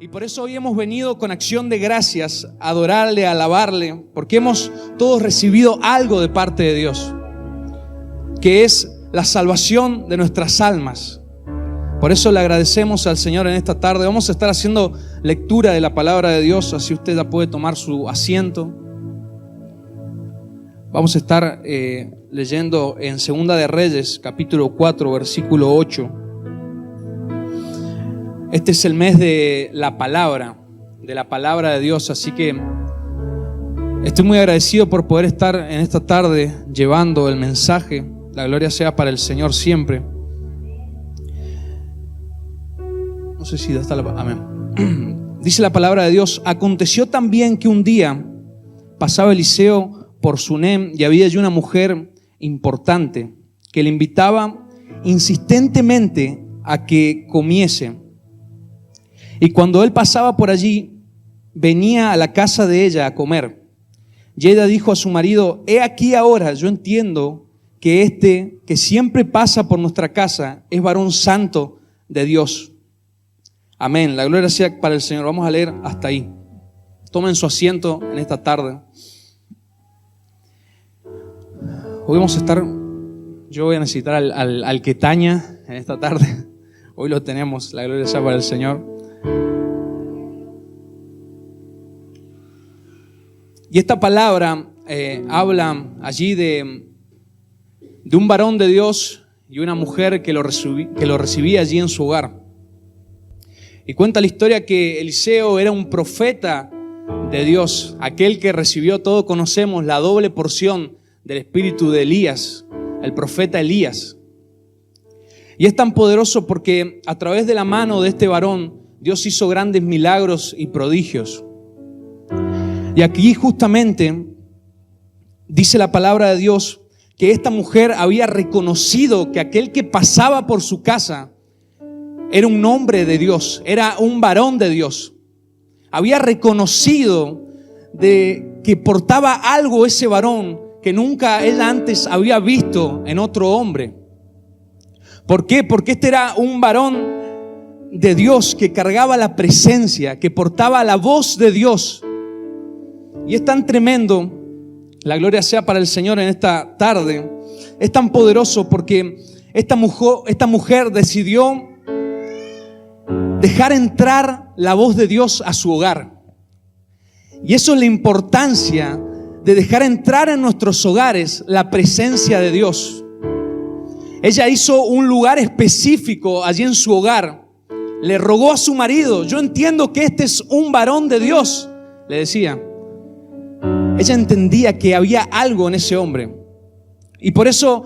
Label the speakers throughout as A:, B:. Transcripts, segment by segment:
A: Y por eso hoy hemos venido con acción de gracias a adorarle, a alabarle, porque hemos todos recibido algo de parte de Dios, que es la salvación de nuestras almas. Por eso le agradecemos al Señor en esta tarde. Vamos a estar haciendo lectura de la palabra de Dios, así usted ya puede tomar su asiento. Vamos a estar leyendo en Segunda de Reyes, capítulo 4, versículo 8. Este es el mes de la palabra de Dios, así que estoy muy agradecido por poder estar en esta tarde llevando el mensaje. La gloria sea para el Señor siempre. No sé si ya está la... Amén. Dice la palabra de Dios: aconteció también que un día pasaba Eliseo por Sunem y había allí una mujer importante que le invitaba insistentemente a que comiese. Y cuando él pasaba por allí, venía a la casa de ella a comer. Y ella dijo a su marido: he aquí ahora, yo entiendo que este que siempre pasa por nuestra casa es varón santo de Dios. Amén. La gloria sea para el Señor. Vamos a leer hasta ahí. Tomen su asiento en esta tarde. Hoy vamos a estar, yo voy a necesitar al que taña en esta tarde. Hoy lo tenemos. La gloria sea para el Señor. Y esta palabra habla allí de un varón de Dios y una mujer que lo recibía allí en su hogar. Y cuenta la historia que Eliseo era un profeta de Dios, aquel que recibió, todos conocemos, la doble porción del espíritu de Elías, el profeta Elías. Y es tan poderoso porque a través de la mano de este varón Dios hizo grandes milagros y prodigios. Y aquí justamente dice la palabra de Dios que esta mujer había reconocido que aquel que pasaba por su casa era un hombre de Dios, era un varón de Dios. Había reconocido de que portaba algo ese varón que nunca ella antes había visto en otro hombre. ¿Por qué? Porque este era un varón de Dios que cargaba la presencia, que portaba la voz de Dios. Y es tan tremendo, la gloria sea para el Señor en esta tarde, es tan poderoso porque esta mujer decidió dejar entrar la voz de Dios a su hogar. Y eso es la importancia de dejar entrar en nuestros hogares la presencia de Dios. Ella hizo un lugar específico allí en su hogar. Le rogó a su marido: yo entiendo que este es un varón de Dios, le decía. Ella entendía que había algo en ese hombre y por eso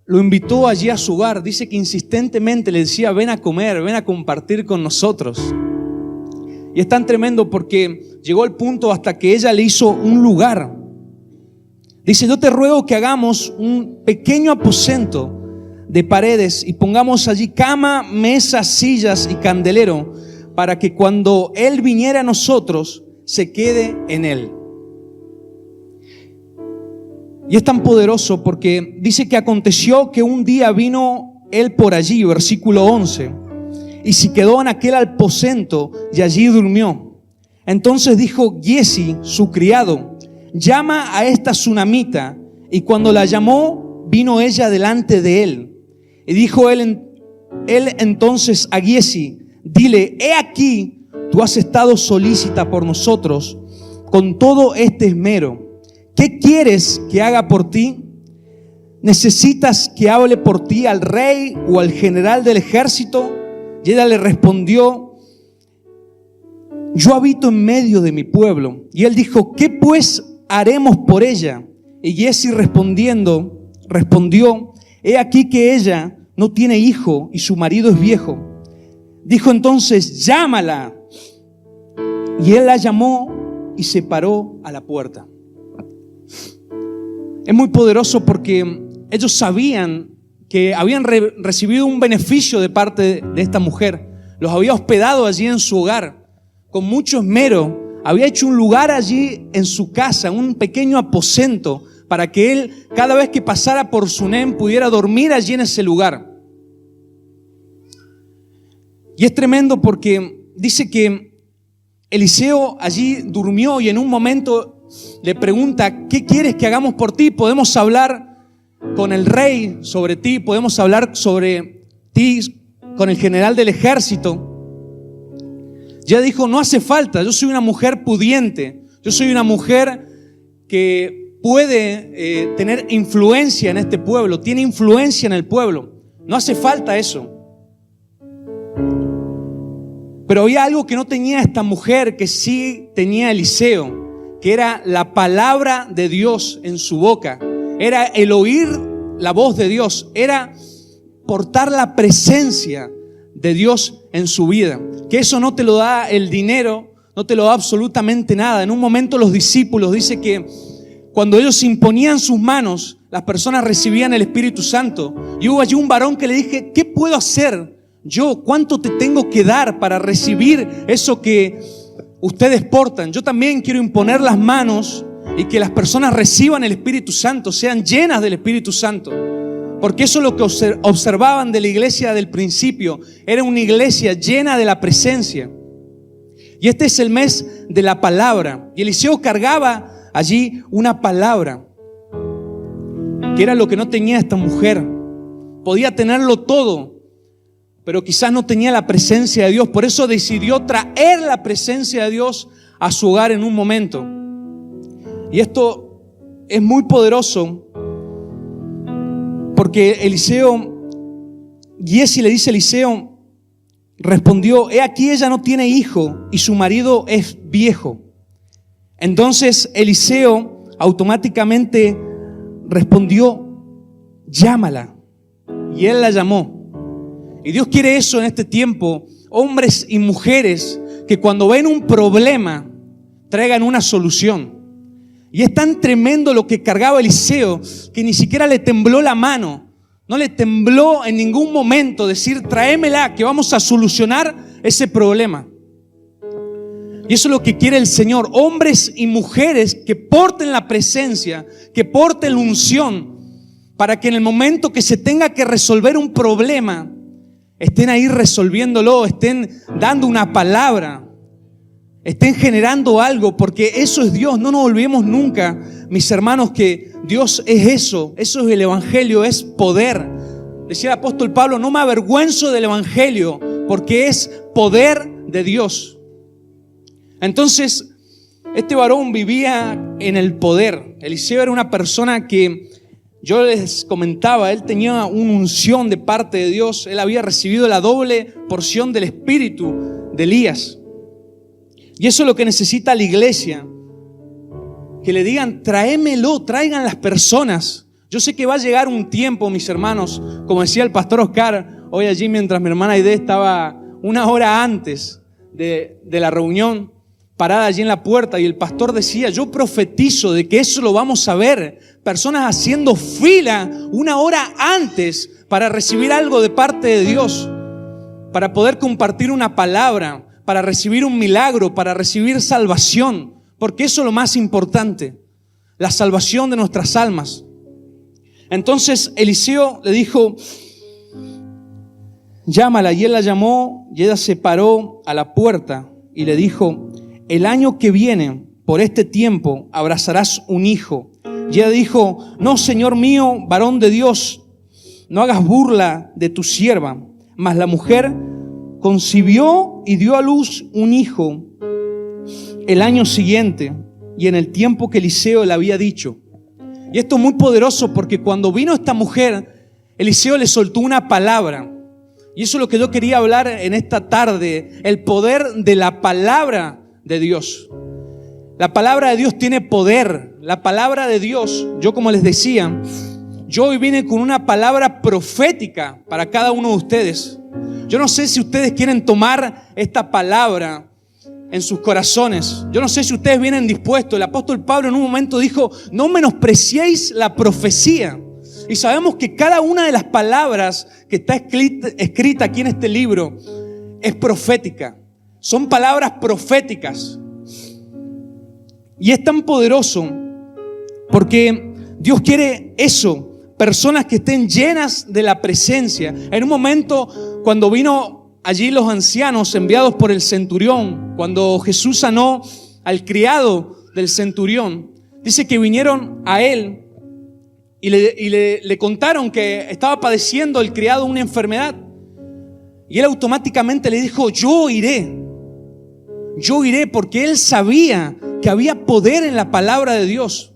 A: lo invitó allí a su hogar. Dice que insistentemente le decía: ven a comer, ven a compartir con nosotros. Y es tan tremendo porque llegó el punto hasta que ella le hizo un lugar. Dice: yo te ruego que hagamos un pequeño aposento de paredes y pongamos allí cama, mesas, sillas y candelero, para que cuando él viniera a nosotros se quede en él. Y es tan poderoso porque dice que aconteció que un día vino él por allí, versículo 11, y se quedó en aquel aposento y allí durmió. Entonces dijo Giezi, su criado: llama a esta sunamita. Y cuando la llamó, vino ella delante de él. Y dijo él entonces a Giezi: dile, he aquí, tú has estado solícita por nosotros con todo este esmero. ¿Qué quieres que haga por ti? ¿Necesitas que hable por ti al rey o al general del ejército? Y ella le respondió: yo habito en medio de mi pueblo. Y él dijo: ¿qué pues haremos por ella? Y Giezi respondió: he aquí que ella no tiene hijo y su marido es viejo. Dijo entonces: llámala. Y él la llamó y se paró a la puerta. Es muy poderoso porque ellos sabían que habían recibido un beneficio de parte de esta mujer. Los había hospedado allí en su hogar con mucho esmero. Había hecho un lugar allí en su casa, un pequeño aposento, para que él, cada vez que pasara por Sunem, pudiera dormir allí en ese lugar. Y es tremendo porque dice que Eliseo allí durmió y en un momento le pregunta: ¿qué quieres que hagamos por ti? Podemos hablar con el rey sobre ti, podemos hablar sobre ti con el general del ejército. Ya dijo: no hace falta, yo soy una mujer pudiente, yo soy una mujer que puede tener influencia en este pueblo, tiene influencia en el pueblo, no hace falta eso. Pero había algo que no tenía esta mujer, que sí tenía Eliseo, que era la palabra de Dios en su boca, era el oír la voz de Dios, era portar la presencia de Dios en su vida. Que eso no te lo da el dinero, no te lo da absolutamente nada. En un momento los discípulos, dice que cuando ellos imponían sus manos, las personas recibían el Espíritu Santo. Y hubo allí un varón que le dije: ¿qué puedo hacer yo? ¿Cuánto te tengo que dar para recibir eso que ustedes portan? Yo también quiero imponer las manos y que las personas reciban el Espíritu Santo, sean llenas del Espíritu Santo. Porque eso es lo que observaban de la iglesia del principio. Era una iglesia llena de la presencia. Y este es el mes de la palabra. Y Eliseo cargaba allí una palabra, que era lo que no tenía esta mujer. Podía tenerlo todo, pero quizás no tenía la presencia de Dios. Por eso decidió traer la presencia de Dios a su hogar en un momento. Y esto es muy poderoso, porque Giezi le dice a Eliseo, respondió: he aquí, ella no tiene hijo y su marido es viejo. Entonces Eliseo automáticamente respondió: llámala. Y él la llamó. Y Dios quiere eso en este tiempo, hombres y mujeres que cuando ven un problema traigan una solución. Y es tan tremendo lo que cargaba Eliseo que ni siquiera le tembló la mano. No le tembló en ningún momento decir: tráemela, que vamos a solucionar ese problema. Y eso es lo que quiere el Señor. Hombres y mujeres que porten la presencia, que porten la unción, para que en el momento que se tenga que resolver un problema, estén ahí resolviéndolo, estén dando una palabra, estén generando algo, porque eso es Dios. No nos olvidemos nunca, mis hermanos, que Dios es eso es el Evangelio, es poder. Decía el apóstol Pablo: no me avergüenzo del Evangelio, porque es poder de Dios. Entonces, este varón vivía en el poder. Eliseo era una persona que, yo les comentaba, él tenía una unción de parte de Dios. Él había recibido la doble porción del espíritu de Elías. Y eso es lo que necesita la iglesia, que le digan: tráemelo, traigan las personas. Yo sé que va a llegar un tiempo, mis hermanos, como decía el pastor Oscar hoy allí, mientras mi hermana Aide estaba una hora antes de la reunión, parada allí en la puerta, y el pastor decía: yo profetizo de que eso lo vamos a ver, personas haciendo fila una hora antes para recibir algo de parte de Dios, para poder compartir una palabra, para recibir un milagro, para recibir salvación, porque eso es lo más importante, la salvación de nuestras almas. Entonces Eliseo le dijo: llámala. Y él la llamó, y ella se paró a la puerta y le dijo: el año que viene, por este tiempo, abrazarás un hijo. Y ella dijo: no, Señor mío, varón de Dios, no hagas burla de tu sierva. Mas la mujer concibió y dio a luz un hijo el año siguiente, y en el tiempo que Eliseo le había dicho. Y esto es muy poderoso, porque cuando vino esta mujer, Eliseo le soltó una palabra. Y eso es lo que yo quería hablar en esta tarde, el poder de la palabra de Dios. La palabra de Dios tiene poder. La palabra de Dios, yo como les decía, yo hoy vine con una palabra profética para cada uno de ustedes. Yo no sé si ustedes quieren tomar esta palabra en sus corazones. Yo no sé si ustedes vienen dispuestos. El apóstol Pablo en un momento dijo: no menospreciéis la profecía. Y sabemos que cada una de las palabras que está escrita aquí en este libro es profética. Son palabras proféticas. Y es tan poderoso porque Dios quiere eso, personas que estén llenas de la presencia. En un momento, cuando vino allí los ancianos enviados por el centurión, cuando Jesús sanó al criado del centurión, dice que vinieron a él y le contaron que estaba padeciendo el criado una enfermedad. Y él automáticamente le dijo: yo iré, porque él sabía que había poder en la palabra de Dios.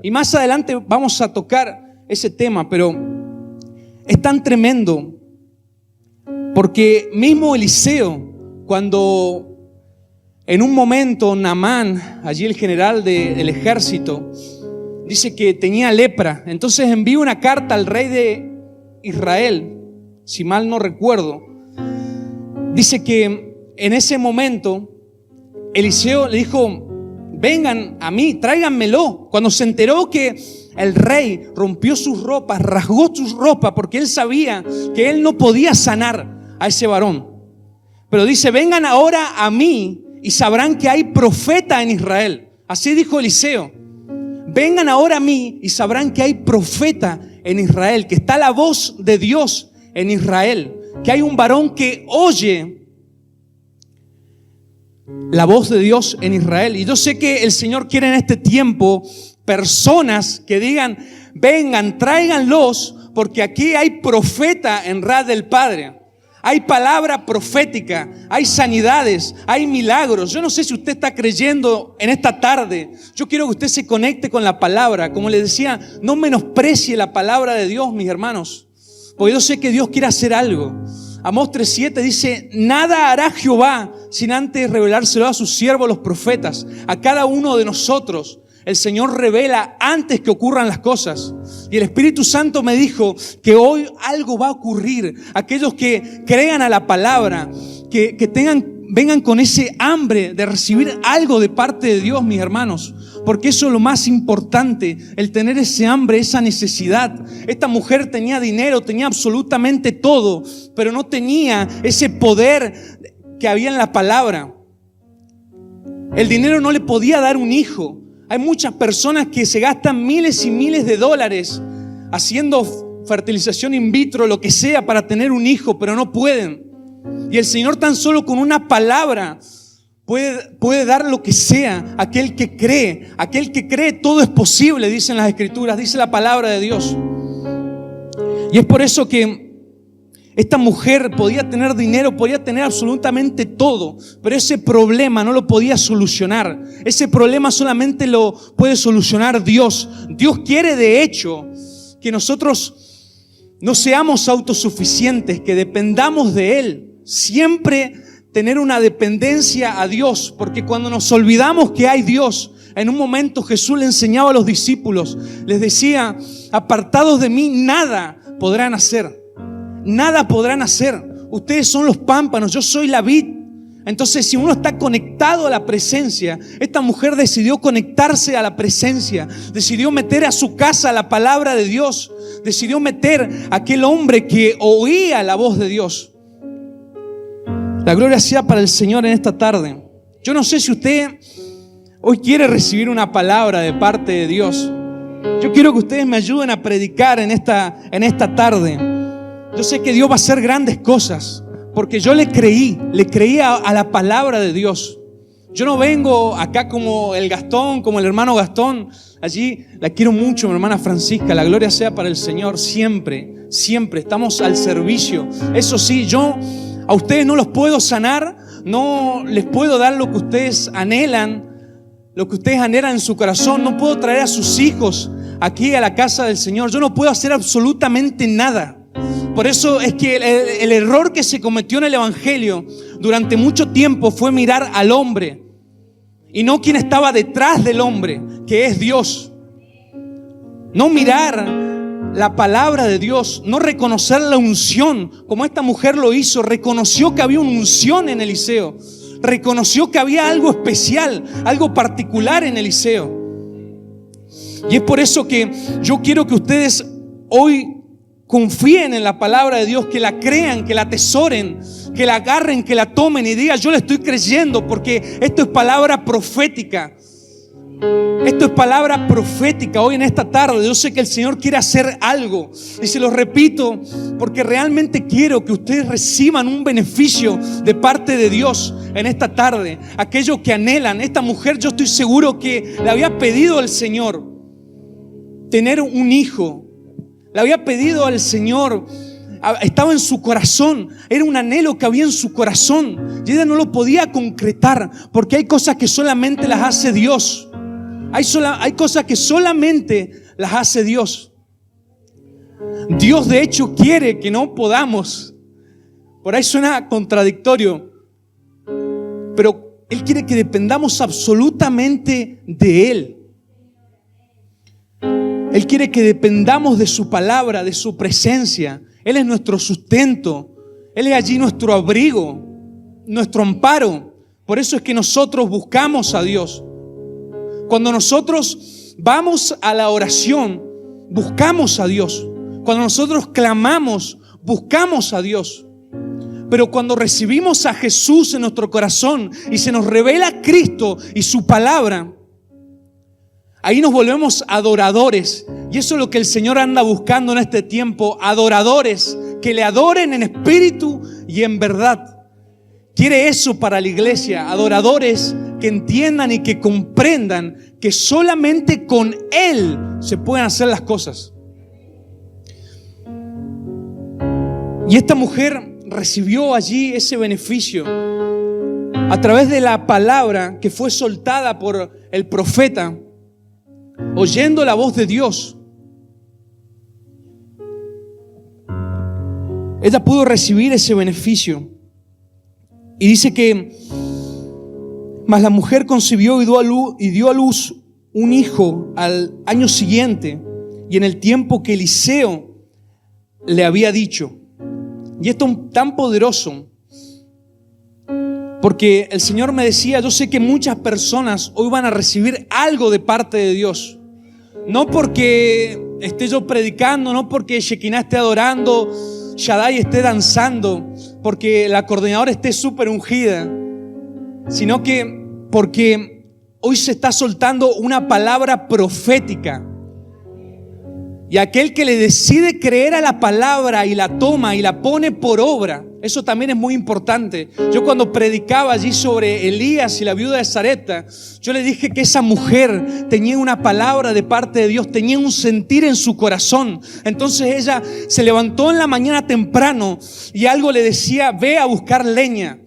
A: Y más adelante vamos a tocar ese tema, pero es tan tremendo porque mismo Eliseo, cuando en un momento Naamán, allí el general del ejército, dice que tenía lepra, entonces envía una carta al rey de Israel, si mal no recuerdo. Dice que en ese momento Eliseo le dijo: vengan a mí, tráiganmelo. Cuando se enteró que el rey rompió sus ropas, rasgó sus ropas, porque él sabía que él no podía sanar a ese varón. Pero dice: vengan ahora a mí y sabrán que hay profeta en Israel. Así dijo Eliseo: vengan ahora a mí y sabrán que hay profeta en Israel, que está la voz de Dios en Israel, que hay un varón que oye la voz de Dios en Israel. Y yo sé que el Señor quiere en este tiempo personas que digan: vengan, tráiganlos, porque aquí hay profeta en Ra del Padre. Hay palabra profética, hay sanidades, hay milagros. Yo no sé si usted está creyendo en esta tarde. Yo quiero que usted se conecte con la palabra. Como les decía, no menosprecie la palabra de Dios, mis hermanos, porque yo sé que Dios quiere hacer algo. Amós 3:7 dice: nada hará Jehová sin antes revelárselo a sus siervos los profetas. A cada uno de nosotros el Señor revela antes que ocurran las cosas. Y el Espíritu Santo me dijo que hoy algo va a ocurrir. Aquellos que crean a la palabra, que vengan con ese hambre de recibir algo de parte de Dios, mis hermanos. Porque eso es lo más importante, el tener ese hambre, esa necesidad. Esta mujer tenía dinero, tenía absolutamente todo, pero no tenía ese poder que había en la palabra. El dinero no le podía dar un hijo. Hay muchas personas que se gastan miles y miles de dólares haciendo fertilización in vitro, lo que sea, para tener un hijo, pero no pueden. Y el Señor tan solo con una palabra puede dar lo que sea. Aquel que cree todo es posible, dicen las Escrituras, dice la palabra de Dios. Y es por eso que esta mujer podía tener dinero, podía tener absolutamente todo, pero ese problema no lo podía solucionar. Ese problema solamente lo puede solucionar Dios. Dios quiere, de hecho, que nosotros no seamos autosuficientes, que dependamos de Él. Siempre tener una dependencia a Dios, porque cuando nos olvidamos que hay Dios, en un momento Jesús le enseñaba a los discípulos, les decía: apartados de mí nada podrán hacer. Nada podrán hacer. Ustedes son los pámpanos, yo soy la vid. Entonces, si uno está conectado a la presencia, esta mujer decidió conectarse a la presencia, decidió meter a su casa la palabra de Dios, decidió meter a aquel hombre que oía la voz de Dios. La gloria sea para el Señor en esta tarde. Yo no sé si usted hoy quiere recibir una palabra de parte de Dios. Yo quiero que ustedes me ayuden a predicar en esta tarde. Yo sé que Dios va a hacer grandes cosas, porque yo le creí a la palabra de Dios. Yo no vengo acá como el Gastón, como el hermano Gastón. Allí la quiero mucho, mi hermana Francisca. La gloria sea para el Señor. Siempre estamos al servicio. Eso sí, yo a ustedes no los puedo sanar, no les puedo dar lo que ustedes anhelan, en su corazón. No puedo traer a sus hijos aquí a la casa del Señor. Yo no puedo hacer absolutamente nada. Por eso es que el error que se cometió en el Evangelio durante mucho tiempo fue mirar al hombre y no quien estaba detrás del hombre, que es Dios. No mirar la palabra de Dios, no reconocer la unción, como esta mujer lo hizo. Reconoció que había una unción en Eliseo, reconoció que había algo especial, algo particular en Eliseo. Y es por eso que yo quiero que ustedes hoy confíen en la palabra de Dios, que la crean, que la atesoren, que la agarren, que la tomen y digan: yo la estoy creyendo, porque esto es palabra profética. Esto es palabra profética hoy en esta tarde. Yo sé que el Señor quiere hacer algo. Y se lo repito porque realmente quiero que ustedes reciban un beneficio de parte de Dios en esta tarde. Aquellos que anhelan. Esta mujer, yo estoy seguro que le había pedido al Señor tener un hijo. Le había pedido al Señor, estaba en su corazón, era un anhelo que había en su corazón y ella no lo podía concretar porque hay cosas que solamente las hace Dios. Hay cosas que solamente las hace Dios. Dios de hecho quiere que no podamos. Por ahí suena contradictorio, pero Él quiere que dependamos absolutamente de Él. Él quiere que dependamos de su palabra, de su presencia. Él es nuestro sustento. Él es allí nuestro abrigo, nuestro amparo. Por eso es que nosotros buscamos a Dios. Cuando nosotros vamos a la oración, buscamos a Dios. Cuando nosotros clamamos, buscamos a Dios. Pero cuando recibimos a Jesús en nuestro corazón y se nos revela Cristo y su palabra, ahí nos volvemos adoradores. Y eso es lo que el Señor anda buscando en este tiempo. Adoradores que le adoren en espíritu y en verdad. Quiere eso para la iglesia. Adoradores que entiendan y que comprendan que solamente con Él se pueden hacer las cosas. Y esta mujer recibió allí ese beneficio a través de la palabra que fue soltada por el profeta, oyendo la voz de Dios. Ella pudo recibir ese beneficio. Y dice que mas la mujer concibió y dio a luz un hijo al año siguiente y en el tiempo que Eliseo le había dicho. Y esto es tan poderoso porque el Señor me decía, yo sé que muchas personas hoy van a recibir algo de parte de Dios. No porque esté yo predicando, no porque Shekinah esté adorando, Shaddai esté danzando, porque la coordinadora esté súper ungida, sino que porque hoy se está soltando una palabra profética. Y aquel que le decide creer a la palabra y la toma y la pone por obra, eso también es muy importante. Yo cuando predicaba allí sobre Elías y la viuda de Sarepta, yo le dije que esa mujer tenía una palabra de parte de Dios, tenía un sentir en su corazón. Entonces ella se levantó en la mañana temprano y algo le decía, ve a buscar leña,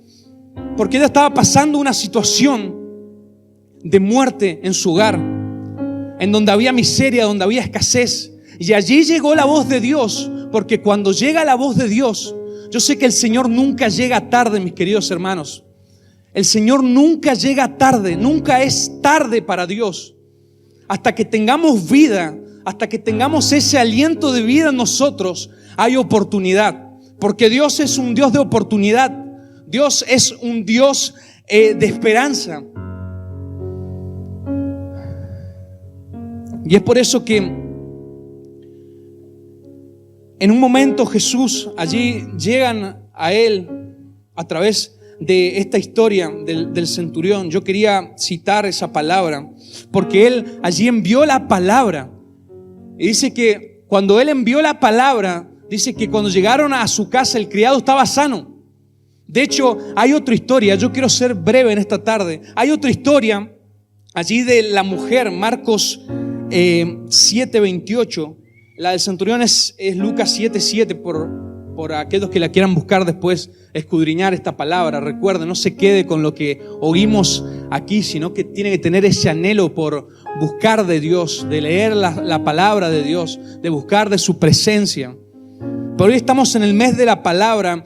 A: porque ella estaba pasando una situación de muerte en su hogar, en donde había miseria, donde había escasez. Y allí llegó la voz de Dios, porque cuando llega la voz de Dios, yo sé que el Señor nunca llega tarde, mis queridos hermanos. El Señor nunca llega tarde, nunca es tarde para Dios. Hasta que tengamos vida, hasta que tengamos ese aliento de vida en nosotros, hay oportunidad. Porque Dios es un Dios de oportunidad. Dios es un Dios de esperanza. Y es por eso que en un momento Jesús, allí llegan a Él a través de esta historia del centurión. Yo quería citar esa palabra porque Él allí envió la palabra. Y dice que cuando Él envió la palabra, dice que cuando llegaron a su casa el criado estaba sano. De hecho, hay otra historia, yo quiero ser breve en esta tarde. Hay otra historia allí de la mujer, Marcos 7:28. La del centurión es Lucas 7:7 por aquellos que la quieran buscar después, escudriñar esta palabra. Recuerden, no se quede con lo que oímos aquí, sino que tiene que tener ese anhelo por buscar de Dios, de leer la palabra de Dios, de buscar de su presencia. Pero hoy estamos en el mes de la palabra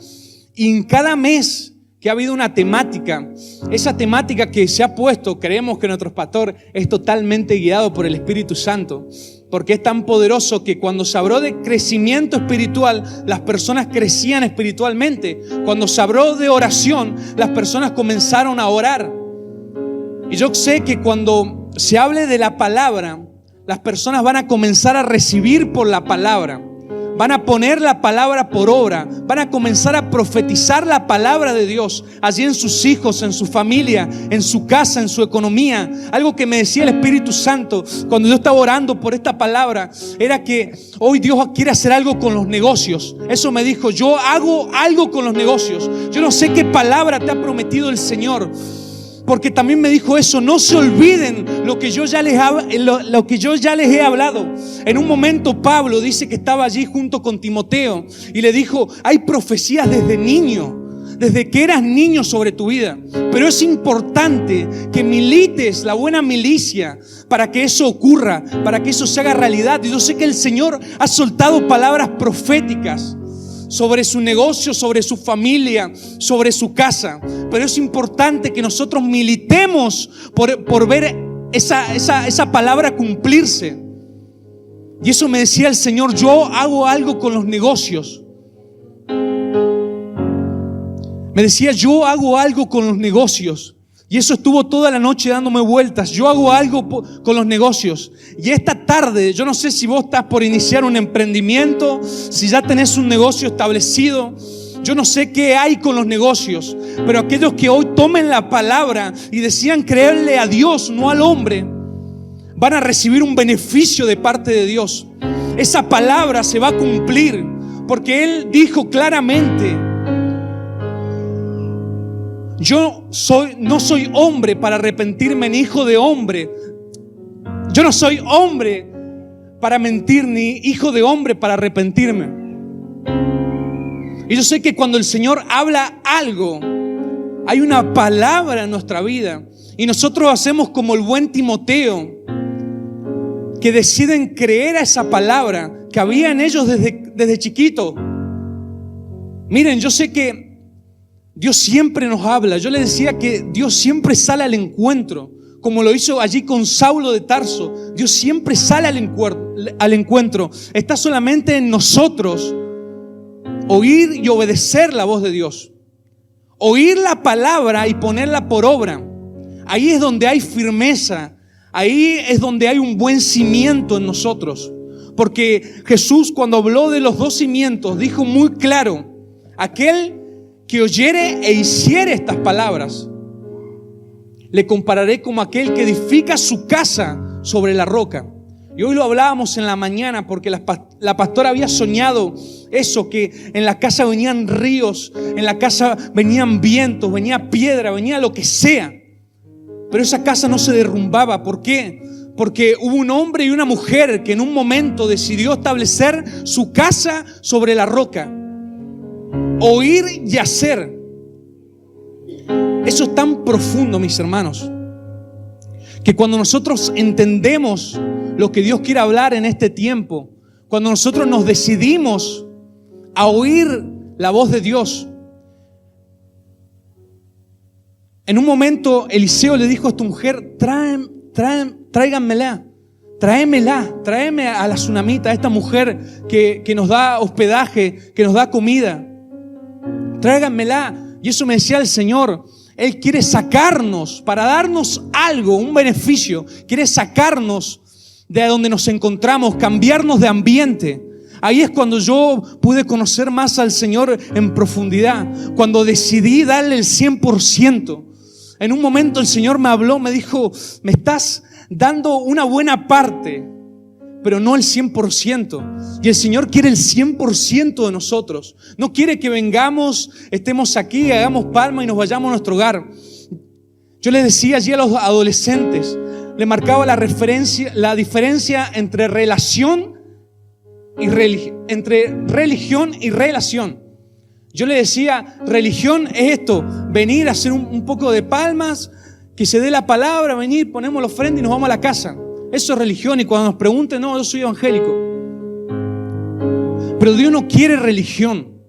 A: y en cada mes que ha habido una temática, esa temática que se ha puesto, creemos que nuestro pastor es totalmente guiado por el Espíritu Santo. Porque es tan poderoso que cuando se habló de crecimiento espiritual, las personas crecían espiritualmente. Cuando se habló de oración, las personas comenzaron a orar. Y yo sé que cuando se hable de la palabra, las personas van a comenzar a recibir por la palabra. van a poner la palabra por obra, van a comenzar a profetizar la palabra de Dios allí en sus hijos, en su familia, en su casa, en su economía. Algo que me decía el Espíritu Santo cuando yo estaba orando por esta palabra era que hoy Dios quiere hacer algo con los negocios. Eso me dijo: yo hago algo con los negocios. Yo no sé qué palabra te ha prometido el Señor, porque también me dijo eso: no se olviden lo que yo ya les he hablado. En un momento Pablo dice que estaba allí junto con Timoteo y le dijo: hay profecías desde niño, desde que eras niño sobre tu vida, pero es importante que milites la buena milicia para que eso ocurra, para que eso se haga realidad. Y yo sé que el Señor ha soltado palabras proféticas sobre su negocio, sobre su familia, sobre su casa, pero es importante que nosotros militemos por ver esa palabra cumplirse. Y eso me decía el Señor: yo hago algo con los negocios. Me decía: yo hago algo con los negocios. Y eso estuvo toda la noche dándome vueltas. Yo hago algo con los negocios. Y esta tarde, yo no sé si vos estás por iniciar un emprendimiento, si ya tenés un negocio establecido. Yo no sé qué hay con los negocios, pero aquellos que hoy tomen la palabra y decían creerle a Dios, no al hombre, van a recibir un beneficio de parte de Dios. Esa palabra se va a cumplir, porque Él dijo claramente: yo no soy hombre para arrepentirme, ni hijo de hombre. Yo no soy hombre para mentir, ni hijo de hombre para arrepentirme. Y yo sé que cuando el Señor habla algo, hay una palabra en nuestra vida. Y nosotros hacemos como el buen Timoteo, que deciden creer a esa palabra que había en ellos desde chiquito. Miren, yo sé que Dios siempre nos habla. Yo les decía que Dios siempre sale al encuentro, como lo hizo allí con Saulo de Tarso. Dios siempre sale al encuentro. Está solamente en nosotros oír y obedecer la voz de Dios. Oír la palabra y ponerla por obra. Ahí es donde hay firmeza. Ahí es donde hay un buen cimiento en nosotros. Porque Jesús, cuando habló de los 2 cimientos, dijo muy claro: aquel que oyere e hiciere estas palabras, le compararé como aquel que edifica su casa sobre la roca. Y hoy lo hablábamos en la mañana, porque la pastora había soñado eso, que en la casa venían ríos, en la casa venían vientos, venía piedra, venía lo que sea, pero esa casa no se derrumbaba. ¿Por qué? Porque hubo un hombre y una mujer que en un momento decidió establecer su casa sobre la roca. Oír y hacer. Eso es tan profundo, mis hermanos, que cuando nosotros entendemos lo que Dios quiere hablar en este tiempo, cuando nosotros nos decidimos a oír la voz de Dios. En un momento Eliseo le dijo a esta mujer: tráiganmela, tráeme a la tsunamita, a esta mujer que nos da hospedaje, que nos da comida. Tráiganmela. Y eso me decía el Señor: Él quiere sacarnos para darnos algo, un beneficio. Quiere sacarnos de donde nos encontramos, cambiarnos de ambiente. Ahí es cuando yo pude conocer más al Señor en profundidad, cuando decidí darle el 100%. En un momento el Señor me habló, me dijo: me estás dando una buena parte, pero no el 100%. Y el Señor quiere el 100% de nosotros. No quiere que vengamos, estemos aquí, hagamos palma y nos vayamos a nuestro hogar. Yo les decía allí a los adolescentes, le marcaba la diferencia entre religión y relación. Yo le decía: religión es esto, venir a hacer un poco de palmas, que se dé la palabra, venir, ponemos la ofrenda y nos vamos a la casa. Eso es religión. Y cuando nos pregunten: no, yo soy evangélico. Pero Dios no quiere religión,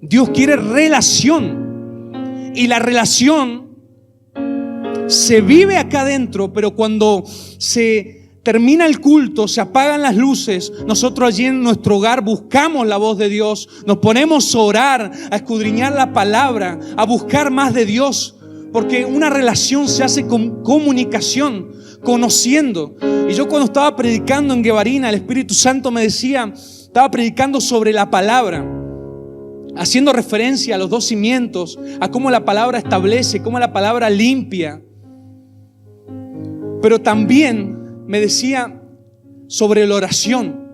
A: Dios quiere relación. Y la relación se vive acá adentro, pero cuando se termina el culto, se apagan las luces, nosotros allí en nuestro hogar buscamos la voz de Dios, nos ponemos a orar, a escudriñar la palabra, a buscar más de Dios, porque una relación se hace con comunicación, conociendo. Y yo cuando estaba predicando en Guevarina, el Espíritu Santo me decía: Estaba predicando sobre la palabra, haciendo referencia a los dos cimientos, a cómo la palabra establece, cómo la palabra limpia. Pero también me decía sobre la oración.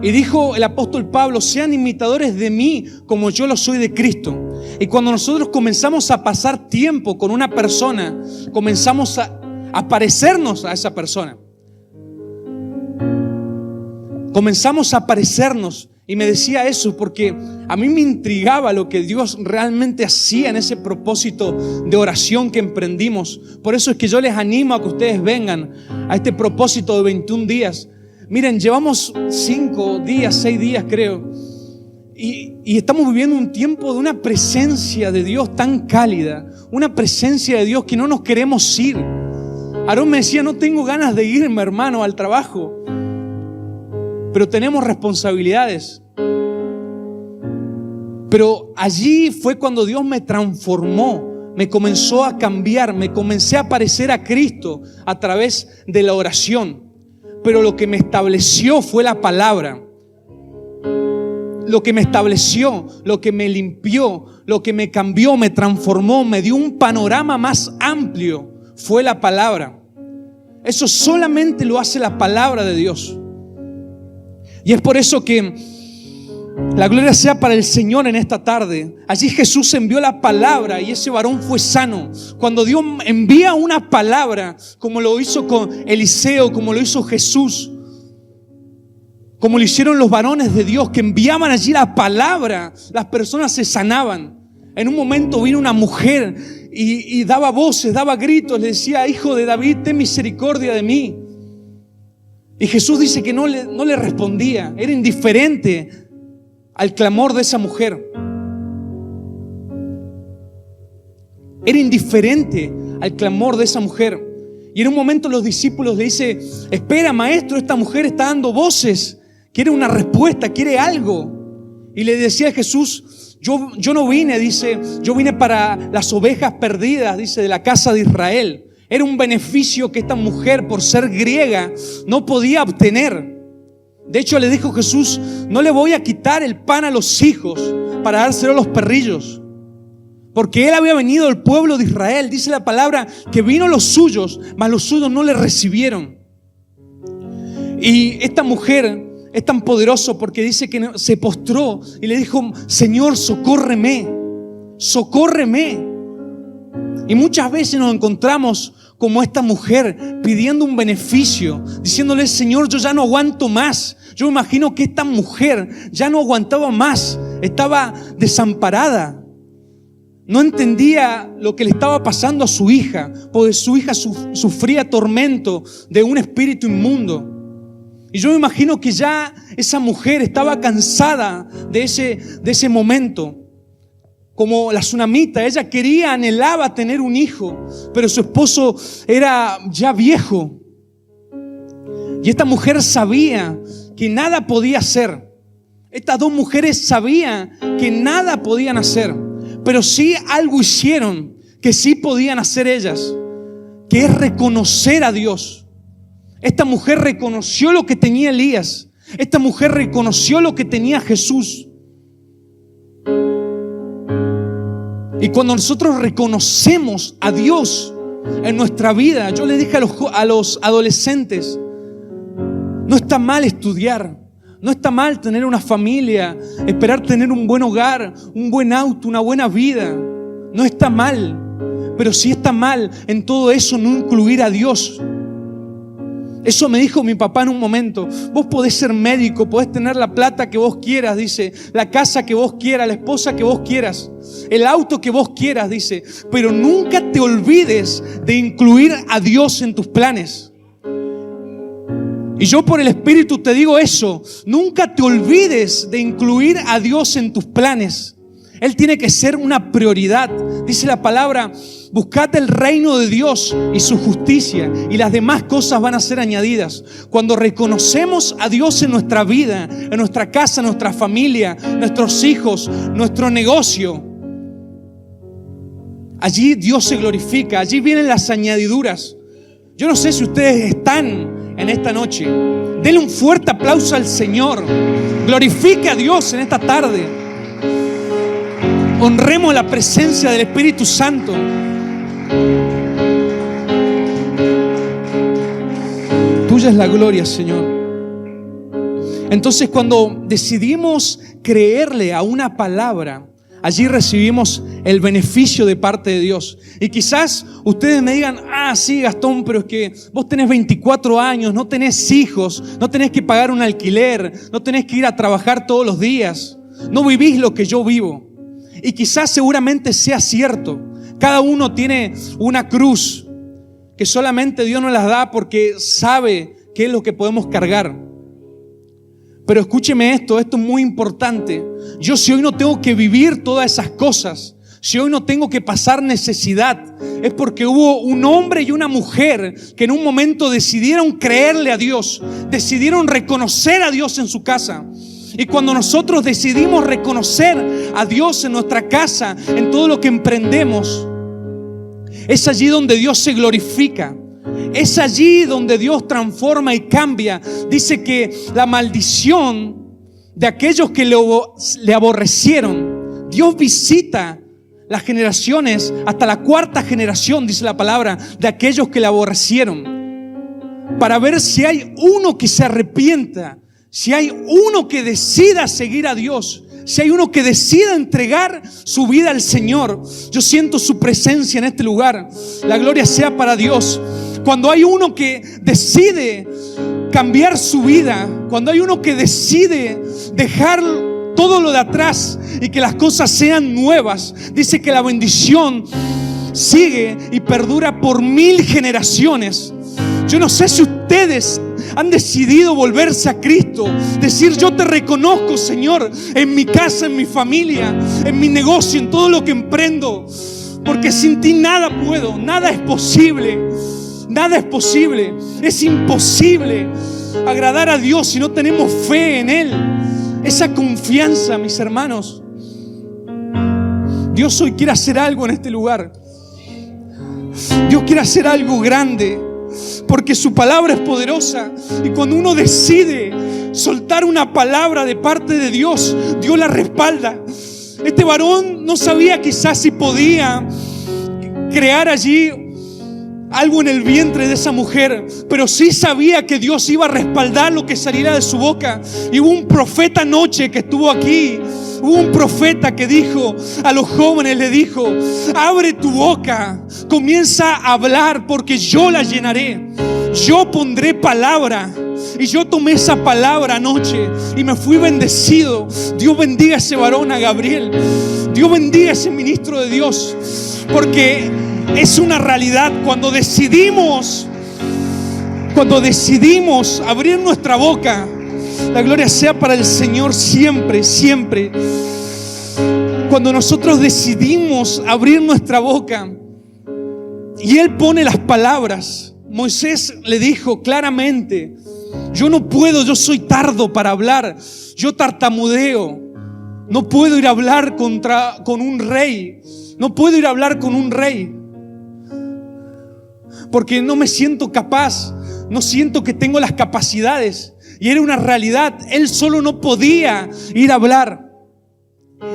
A: Y dijo el apóstol Pablo: sean imitadores de mí como yo lo soy de Cristo. Y cuando nosotros comenzamos a pasar tiempo con una persona, comenzamos a parecernos a esa persona. Comenzamos a parecernos. Y me decía eso porque a mí me intrigaba lo que Dios realmente hacía en ese propósito de oración que emprendimos. Por eso es que yo les animo a que ustedes vengan a este propósito de 21 días. Miren, llevamos 5 días, 6 días creo. Y estamos viviendo un tiempo de una presencia de Dios tan cálida. Una presencia de Dios que no nos queremos ir. Aarón me decía: no tengo ganas de irme, hermano, al trabajo. Pero tenemos responsabilidades. Pero allí fue cuando Dios me transformó, me comenzó a cambiar, me comencé a parecer a Cristo a través de la oración. Pero lo que me estableció fue la palabra. Lo que me estableció, lo que me limpió, lo que me cambió, me transformó, me dio un panorama más amplio, fue la palabra. Eso solamente lo hace la palabra de Dios. Y es por eso que la gloria sea para el Señor en esta tarde. Allí Jesús envió la palabra y ese varón fue sano. Cuando Dios envía una palabra, como lo hizo con Eliseo, como lo hizo Jesús, como lo hicieron los varones de Dios que enviaban allí la palabra, las personas se sanaban. En un momento vino una mujer y daba voces, daba gritos, le decía: hijo de David, ten misericordia de mí. Y Jesús dice que no le respondía, era indiferente al clamor de esa mujer. Era indiferente al clamor de esa mujer. Y en un momento los discípulos le dicen: espera, maestro, esta mujer está dando voces, quiere una respuesta, quiere algo. Y le decía a Jesús: yo no vine, dice, yo vine para las ovejas perdidas, dice, de la casa de Israel. Era un beneficio que esta mujer, por ser griega, no podía obtener. De hecho, le dijo Jesús: no le voy a quitar el pan a los hijos para dárselo a los perrillos. Porque él había venido al pueblo de Israel. Dice la palabra que vino los suyos, mas los suyos no le recibieron. Y esta mujer es tan poderosa porque dice que se postró y le dijo: Señor, socórreme, socórreme. Y muchas veces nos encontramos como esta mujer pidiendo un beneficio, diciéndole: Señor, yo ya no aguanto más. Yo me imagino que esta mujer ya no aguantaba más, estaba desamparada. No entendía lo que le estaba pasando a su hija, porque su hija sufría tormento de un espíritu inmundo. Y yo me imagino que ya esa mujer estaba cansada de ese momento. Como la tsunamita, ella anhelaba tener un hijo, pero su esposo era ya viejo. Y esta mujer sabía que nada podía hacer. Estas dos mujeres sabían que nada podían hacer, pero sí algo hicieron que sí podían hacer ellas, que es reconocer a Dios. Esta mujer reconoció lo que tenía Elías. Esta mujer reconoció lo que tenía Jesús. Y cuando nosotros reconocemos a Dios en nuestra vida, yo le dije a los adolescentes: no está mal estudiar, no está mal tener una familia, esperar tener un buen hogar, un buen auto, una buena vida. No está mal, pero sí está mal en todo eso no incluir a Dios. Eso me dijo mi papá en un momento. Vos podés ser médico, podés tener la plata que vos quieras, dice, la casa que vos quieras, la esposa que vos quieras, el auto que vos quieras, dice, pero nunca te olvides de incluir a Dios en tus planes. Y yo por el Espíritu te digo eso: nunca te olvides de incluir a Dios en tus planes. Él tiene que ser una prioridad. Dice la palabra: buscad el reino de Dios y su justicia, y las demás cosas van a ser añadidas. Cuando reconocemos a Dios en nuestra vida, en nuestra casa, en nuestra familia, nuestros hijos, nuestro negocio, allí Dios se glorifica, allí vienen las añadiduras. Yo no sé si ustedes están en esta noche. Denle un fuerte aplauso al Señor. Glorifique a Dios en esta tarde. Honremos la presencia del Espíritu Santo. Tuya es la gloria, Señor. Entonces, cuando decidimos creerle a una palabra, allí recibimos el beneficio de parte de Dios. Y quizás ustedes me digan: sí, Gastón, pero es que vos tenés 24 años, no tenés hijos, no tenés que pagar un alquiler, no tenés que ir a trabajar todos los días, no vivís lo que yo vivo. Y quizás seguramente sea cierto. Cada uno tiene una cruz que solamente Dios nos las da porque sabe qué es lo que podemos cargar. Pero escúcheme esto es muy importante. Yo, si hoy no tengo que vivir todas esas cosas, si hoy no tengo que pasar necesidad, es porque hubo un hombre y una mujer que en un momento decidieron creerle a Dios, decidieron reconocer a Dios en su casa. Y cuando nosotros decidimos reconocer a Dios en nuestra casa, en todo lo que emprendemos, es allí donde Dios se glorifica. Es allí donde Dios transforma y cambia. Dice que la maldición de aquellos que le aborrecieron, Dios visita las generaciones hasta la 4ª generación, dice la palabra, de aquellos que le aborrecieron, para ver si hay uno que se arrepienta, si hay uno que decida seguir a Dios, si hay uno que decida entregar su vida al Señor. Yo siento su presencia en este lugar. La gloria sea para Dios. Cuando hay uno que decide cambiar su vida, cuando hay uno que decide dejar todo lo de atrás y que las cosas sean nuevas, dice que la bendición sigue y perdura por 1000 generaciones. Yo no sé si ustedes han decidido volverse a Cristo, decir: yo te reconozco, Señor, en mi casa, en mi familia, en mi negocio, en todo lo que emprendo, porque sin ti nada puedo, nada es posible. Nada es posible. Es imposible agradar a Dios si no tenemos fe en Él. Esa confianza, mis hermanos. Dios hoy quiere hacer algo en este lugar. Dios quiere hacer algo grande, porque su palabra es poderosa. Y cuando uno decide soltar una palabra de parte de Dios, Dios la respalda. Este varón no sabía quizás si podía crear allí algo en el vientre de esa mujer, pero sí sabía que Dios iba a respaldar lo que saliera de su boca. Y hubo un profeta anoche que estuvo aquí. Hubo un profeta que dijo a los jóvenes, le dijo: abre tu boca, comienza a hablar, porque yo la llenaré. Yo pondré palabra. Y yo tomé esa palabra anoche y me fui bendecido. Dios bendiga a ese varón, a Gabriel. Dios bendiga a ese ministro de Dios, porque es una realidad. Cuando decidimos abrir nuestra boca, la gloria sea para el Señor siempre, siempre. Cuando nosotros decidimos abrir nuestra boca y Él pone las palabras, Moisés le dijo claramente: yo no puedo, yo soy tardo para hablar, yo tartamudeo, no puedo ir a hablar con un rey, no puedo ir a hablar con un rey, porque no me siento capaz, no siento que tengo las capacidades. Y era una realidad. Él solo no podía ir a hablar,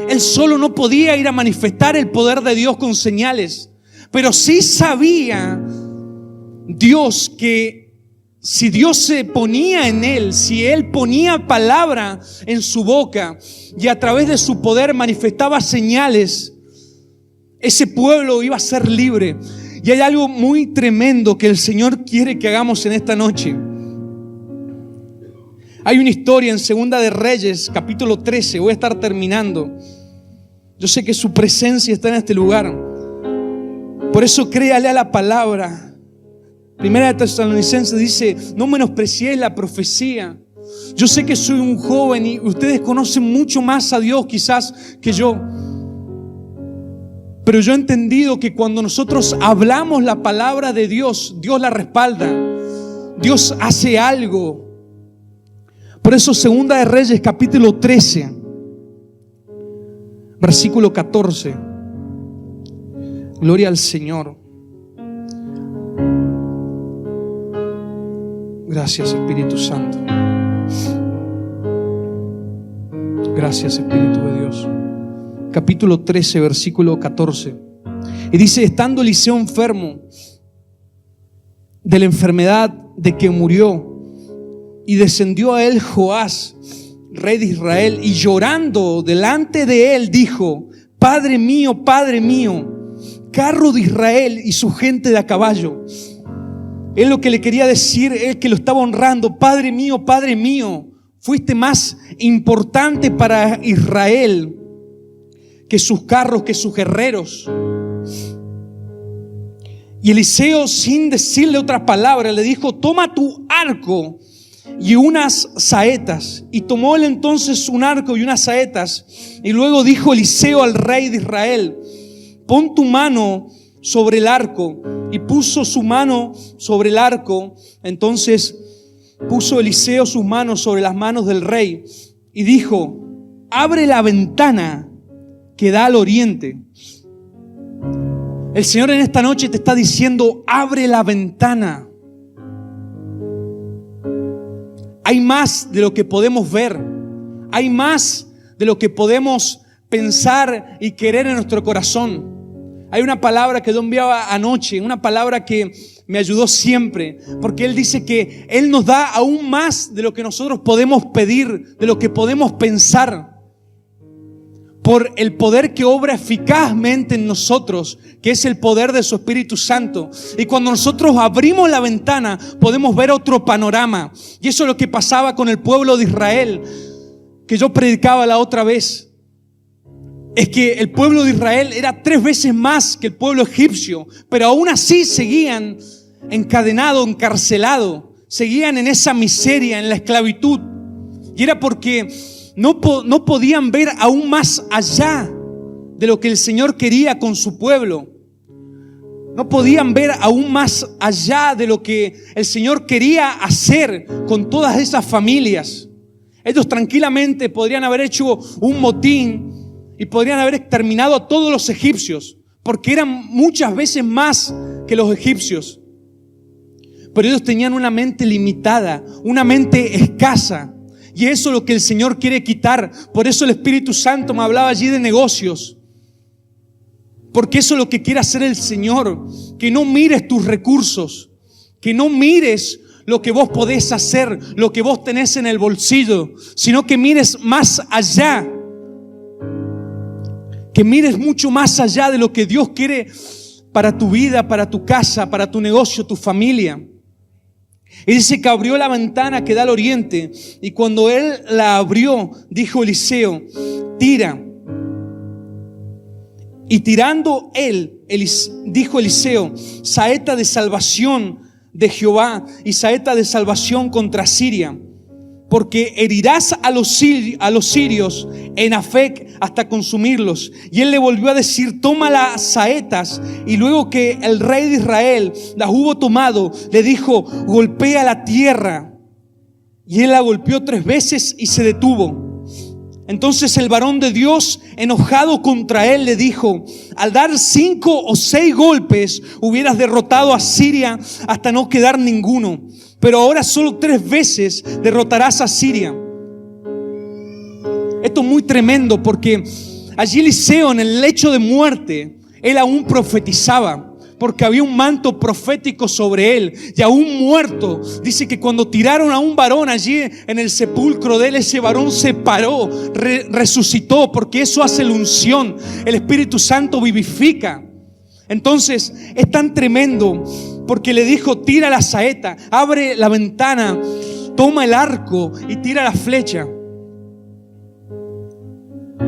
A: él solo no podía ir a manifestar el poder de Dios con señales. Pero sí sabía Dios que si Dios se ponía en él, si él ponía palabra en su boca y a través de su poder manifestaba señales, ese pueblo iba a ser libre. Y hay algo muy tremendo que el Señor quiere que hagamos en esta noche. Hay una historia en Segunda de Reyes, capítulo 13. Voy a estar terminando. Yo sé que su presencia está en este lugar. Por eso créale a la palabra. Primera de Tesalonicenses dice: no menospreciéis la profecía. Yo sé que soy un joven y ustedes conocen mucho más a Dios quizás que yo. Pero yo he entendido que cuando nosotros hablamos la palabra de Dios, Dios la respalda. Dios hace algo. Por eso Segunda de Reyes capítulo 13, versículo 14. Gloria al Señor. Gracias, Espíritu Santo. Gracias, Espíritu de Dios. Capítulo 13, versículo 14. Y dice: estando Eliseo enfermo de la enfermedad de que murió, y descendió a él Joás, rey de Israel, y llorando delante de él dijo: Padre mío, carro de Israel y su gente de a caballo. Él lo que le quería decir es que lo estaba honrando. Padre mío, fuiste más importante para Israel que sus carros, que sus guerreros. Y Eliseo, sin decirle otra palabra, le dijo: toma tu arco y unas saetas. Y tomó él entonces un arco y unas saetas. Y luego dijo Eliseo al rey de Israel: pon tu mano sobre el arco. Y puso su mano sobre el arco. Entonces puso Eliseo sus manos sobre las manos del rey y dijo: abre la ventana que da al oriente. El Señor en esta noche te está diciendo: abre la ventana. Hay más de lo que podemos ver. Hay más de lo que podemos pensar y querer en nuestro corazón. Hay una palabra que yo enviaba anoche, una palabra que me ayudó siempre, porque Él dice que Él nos da aún más de lo que nosotros podemos pedir, de lo que podemos pensar, por el poder que obra eficazmente en nosotros, que es el poder de su Espíritu Santo. Y cuando nosotros abrimos la ventana, podemos ver otro panorama. Y eso es lo que pasaba con el pueblo de Israel, que yo predicaba la otra vez. Es que el pueblo de Israel era 3 veces más que el pueblo egipcio, pero aún así seguían encadenados, encarcelados, seguían en esa miseria, en la esclavitud. Y era porque no podían ver aún más allá de lo que el Señor quería con su pueblo. No podían ver aún más allá de lo que el Señor quería hacer con todas esas familias. Ellos tranquilamente podrían haber hecho un motín y podrían haber exterminado a todos los egipcios, porque eran muchas veces más que los egipcios. Pero ellos tenían una mente limitada, una mente escasa. Y eso es lo que el Señor quiere quitar. Por eso el Espíritu Santo me hablaba allí de negocios. Porque eso es lo que quiere hacer el Señor. Que no mires tus recursos, que no mires lo que vos podés hacer, lo que vos tenés en el bolsillo, sino que mires más allá. Que mires mucho más allá de lo que Dios quiere para tu vida, para tu casa, para tu negocio, tu familia. Y dice que abrió la ventana que da al oriente. Y cuando él la abrió, dijo Eliseo: tira. Y tirando él, dijo Eliseo: saeta de salvación de Jehová y saeta de salvación contra Siria. Porque herirás a los sirios en Afec hasta consumirlos. Y él le volvió a decir: toma las saetas. Y luego que el rey de Israel las hubo tomado, le dijo: golpea la tierra. Y él la golpeó 3 veces y se detuvo. Entonces el varón de Dios, enojado contra él, le dijo: al dar 5 o 6 golpes hubieras derrotado a Siria hasta no quedar ninguno. Pero ahora solo 3 veces derrotarás a Siria. Esto es muy tremendo, porque allí Eliseo, en el lecho de muerte, él aún profetizaba, porque había un manto profético sobre él. Y aún muerto, dice que cuando tiraron a un varón allí en el sepulcro de él, ese varón se paró, resucitó, porque eso hace la unción. El Espíritu Santo vivifica. Entonces es tan tremendo, porque le dijo: tira la saeta, abre la ventana, toma el arco y tira la flecha.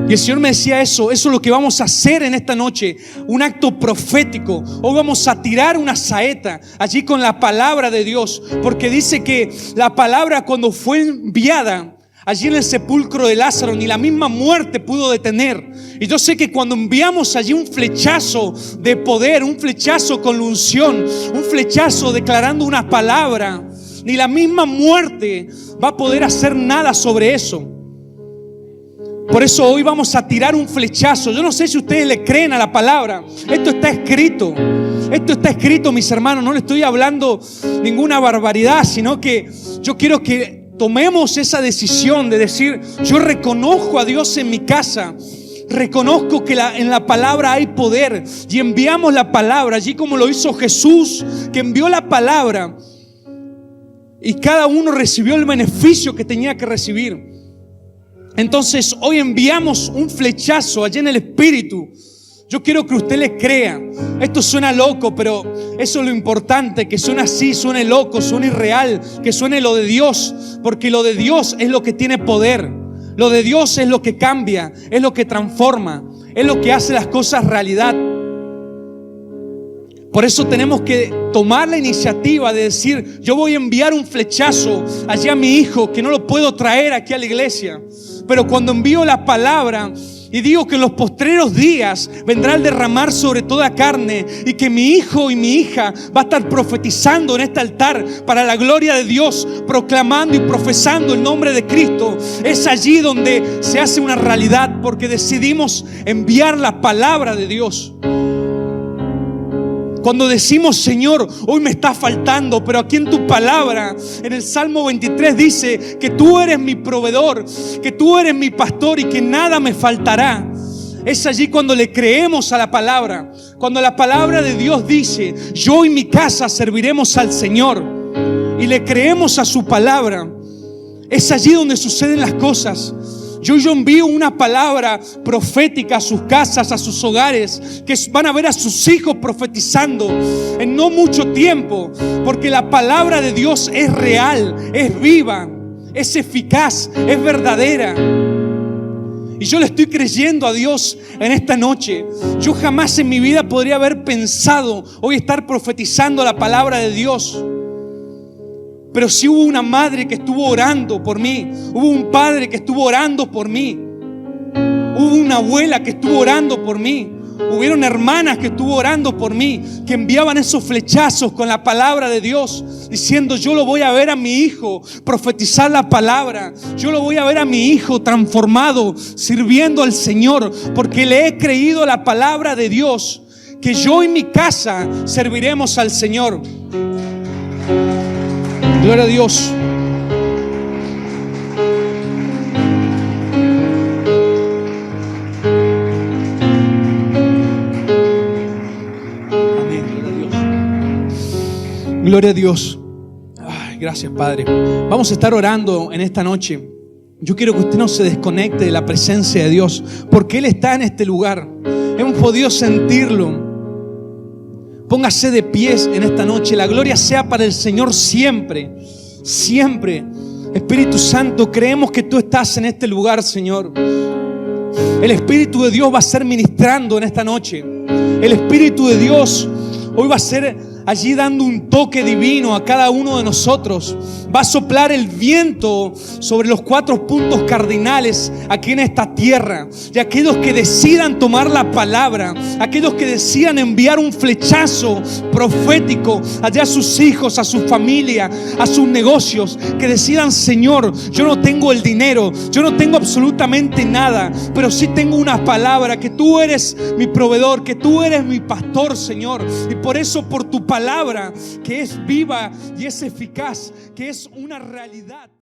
A: Y el Señor me decía: eso es lo que vamos a hacer en esta noche, un acto profético. Hoy vamos a tirar una saeta allí con la palabra de Dios, porque dice que la palabra, cuando fue enviada allí en el sepulcro de Lázaro, ni la misma muerte pudo detener. Y yo sé que cuando enviamos allí un flechazo de poder, un flechazo con la unción, un flechazo declarando una palabra, ni la misma muerte va a poder hacer nada sobre eso. Por eso hoy vamos a tirar un flechazo. Yo no sé si ustedes le creen a la palabra. Esto está escrito. Esto está escrito, mis hermanos. No le estoy hablando ninguna barbaridad, sino que yo quiero que tomemos esa decisión de decir: yo reconozco a Dios en mi casa. Reconozco que en la palabra hay poder, y enviamos la palabra, allí como lo hizo Jesús, que envió la palabra y cada uno recibió el beneficio que tenía que recibir. Entonces hoy enviamos un flechazo allí en el Espíritu. Yo quiero que usted le crea. Esto suena loco, pero eso es lo importante, que suene así, suene loco, suene irreal, que suene lo de Dios, porque lo de Dios es lo que tiene poder. Lo de Dios es lo que cambia, es lo que transforma, es lo que hace las cosas realidad. Por eso tenemos que tomar la iniciativa de decir: yo voy a enviar un flechazo allá a mi hijo, que no lo puedo traer aquí a la iglesia. Pero cuando envío la palabra y digo que en los postreros días vendrá el derramar sobre toda carne, y que mi hijo y mi hija va a estar profetizando en este altar para la gloria de Dios, proclamando y profesando el nombre de Cristo, es allí donde se hace una realidad, porque decidimos enviar la palabra de Dios. Cuando decimos: Señor, hoy me está faltando, pero aquí en tu palabra, en el Salmo 23 dice que tú eres mi proveedor, que tú eres mi pastor y que nada me faltará. Es allí cuando le creemos a la palabra. Cuando la palabra de Dios dice: yo y mi casa serviremos al Señor, y le creemos a su palabra, es allí donde suceden las cosas. Yo envío una palabra profética a sus casas, a sus hogares, que van a ver a sus hijos profetizando en no mucho tiempo, porque la palabra de Dios es real, es viva, es eficaz, es verdadera. Y yo le estoy creyendo a Dios en esta noche. Yo jamás en mi vida podría haber pensado hoy estar profetizando la palabra de Dios. Pero sí hubo una madre que estuvo orando por mí. Hubo un padre que estuvo orando por mí. Hubo una abuela que estuvo orando por mí. Hubieron hermanas que estuvo orando por mí, que enviaban esos flechazos con la palabra de Dios, diciendo: yo lo voy a ver a mi hijo profetizar la palabra. Yo lo voy a ver a mi hijo transformado, sirviendo al Señor, porque le he creído la palabra de Dios, que yo y mi casa serviremos al Señor. Gloria a Dios. Amén. Gloria a Dios. Ay, gracias, Padre. Vamos a estar orando en esta noche. Yo quiero que usted no se desconecte de la presencia de Dios, porque Él está en este lugar. Hemos podido sentirlo. Póngase de pies en esta noche. La gloria sea para el Señor siempre, siempre. Espíritu Santo, creemos que tú estás en este lugar, Señor. El Espíritu de Dios va a ser ministrando en esta noche. El Espíritu de Dios hoy va a ser allí dando un toque divino a cada uno de nosotros. Va a soplar el viento sobre los 4 puntos cardinales aquí en esta tierra. Y aquellos que decidan tomar la palabra, aquellos que decidan enviar un flechazo profético allá a sus hijos, a su familia, a sus negocios, que decidan: Señor, yo no tengo el dinero, yo no tengo absolutamente nada, pero sí tengo una palabra, que tú eres mi proveedor, que tú eres mi pastor, Señor. Y por eso, por tu palabra, que es viva y es eficaz, que es una realidad.